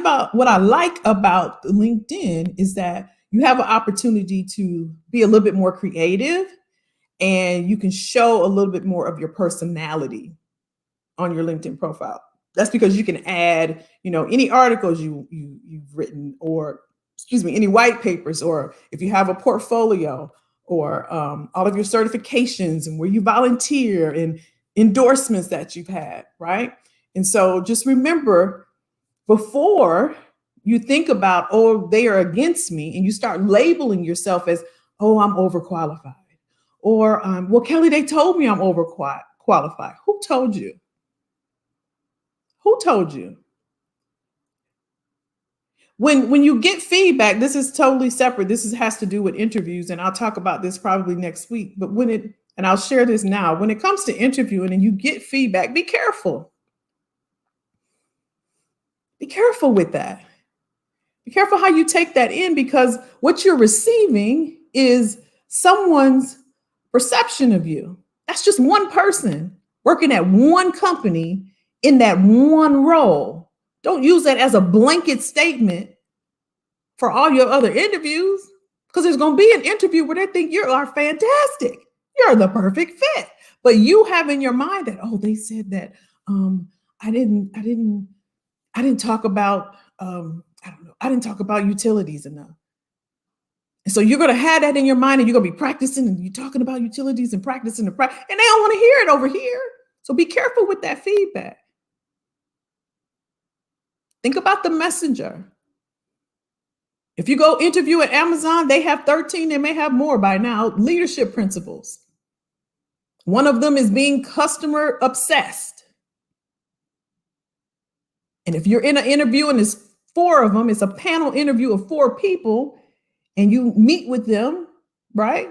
about LinkedIn is that you have an opportunity to be a little bit more creative, and you can show a little bit more of your personality on your LinkedIn profile. That's because you can add, any articles you've written, or any white papers, or if you have a portfolio, or all of your certifications and where you volunteer and endorsements that you've had, right? And so just remember, before you think about, oh, they are against me, and you start labeling yourself as, oh, I'm overqualified, or well, Kelly, they told me I'm overqualified. Who told you? Who told you? When you get feedback, this is totally separate. Has to do with interviews, and I'll talk about this probably next week. But and I'll share this now. When it comes to interviewing and you get feedback, be careful. Be careful with that. Be careful how you take that in, because what you're receiving is someone's perception of you. That's just one person working at one company in that one role. Don't use that as a blanket statement for all your other interviews, because there's going to be an interview where they think you are fantastic. You're the perfect fit. But you have in your mind that, oh, they said that I didn't talk about I didn't talk about utilities enough. And so you're going to have that in your mind, and you're going to be practicing, and you're talking about utilities and practicing and they don't want to hear it over here. So be careful with that feedback. Think about the messenger. If you go interview at Amazon, they have 13, they may have more by now, leadership principles. One of them is being customer obsessed. And if you're in an interview and there's 4 of them, it's a panel interview of 4 people, and you meet with them, right?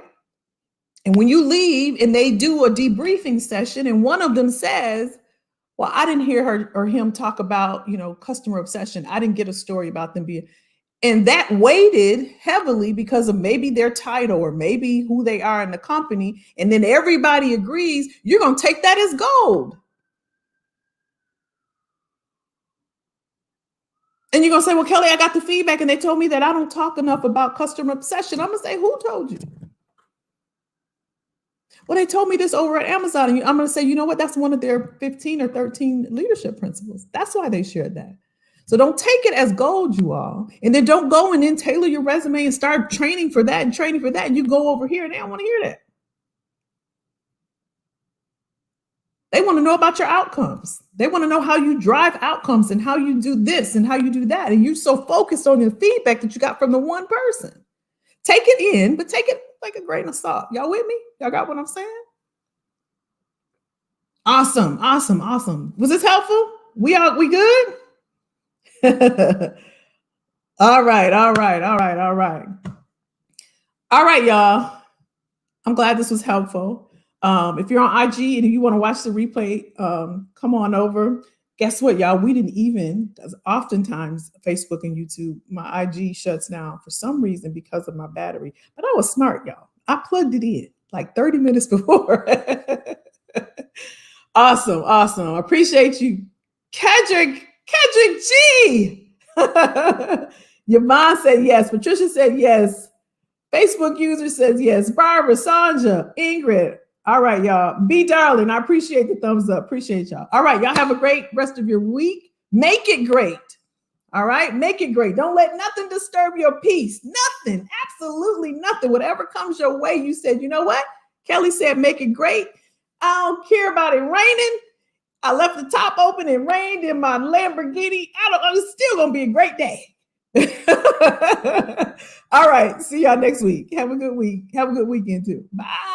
And when you leave and they do a debriefing session, and one of them says, well, I didn't hear her or him talk about, customer obsession. I didn't get a story about them being, and that weighted heavily because of maybe their title or maybe who they are in the company. And then everybody agrees, you're going to take that as gold. And you're going to say, well, Kelly, I got the feedback and they told me that I don't talk enough about customer obsession. I'm going to say, who told you? Well, they told me this over at Amazon. And I'm going to say, you know what? That's one of their 15 or 13 leadership principles. That's why they shared that. So don't take it as gold, you all. And then don't go and then tailor your resume and start training for that. And you go over here and they don't want to hear that. They want to know about your outcomes. They want to know how you drive outcomes and how you do this and how you do that. And you're so focused on the feedback that you got from the one person. Take it in, but take it like a grain of salt. Y'all with me? Y'all got what I'm saying? Awesome. Was this helpful? We good? All right, y'all. I'm glad this was helpful. If you're on IG and you want to watch the replay, come on over. Guess what, y'all? We didn't even, oftentimes Facebook and YouTube, my IG shuts down for some reason because of my battery. But I was smart, y'all. I plugged it in like 30 minutes before. Awesome. I appreciate you. Kedrick G. Your mom said yes. Patricia said yes. Facebook user says yes. Barbara, Sanja, Ingrid. All right, y'all. Be darling. I appreciate the thumbs up. Appreciate y'all. All right, y'all have a great rest of your week. Make it great. All right, make it great. Don't let nothing disturb your peace. Nothing, absolutely nothing. Whatever comes your way, you said, you know what? Kelly said, make it great. I don't care about it raining. I left the top open and rained in my Lamborghini. It's still going to be a great day. All right. See y'all next week. Have a good week. Have a good weekend too. Bye.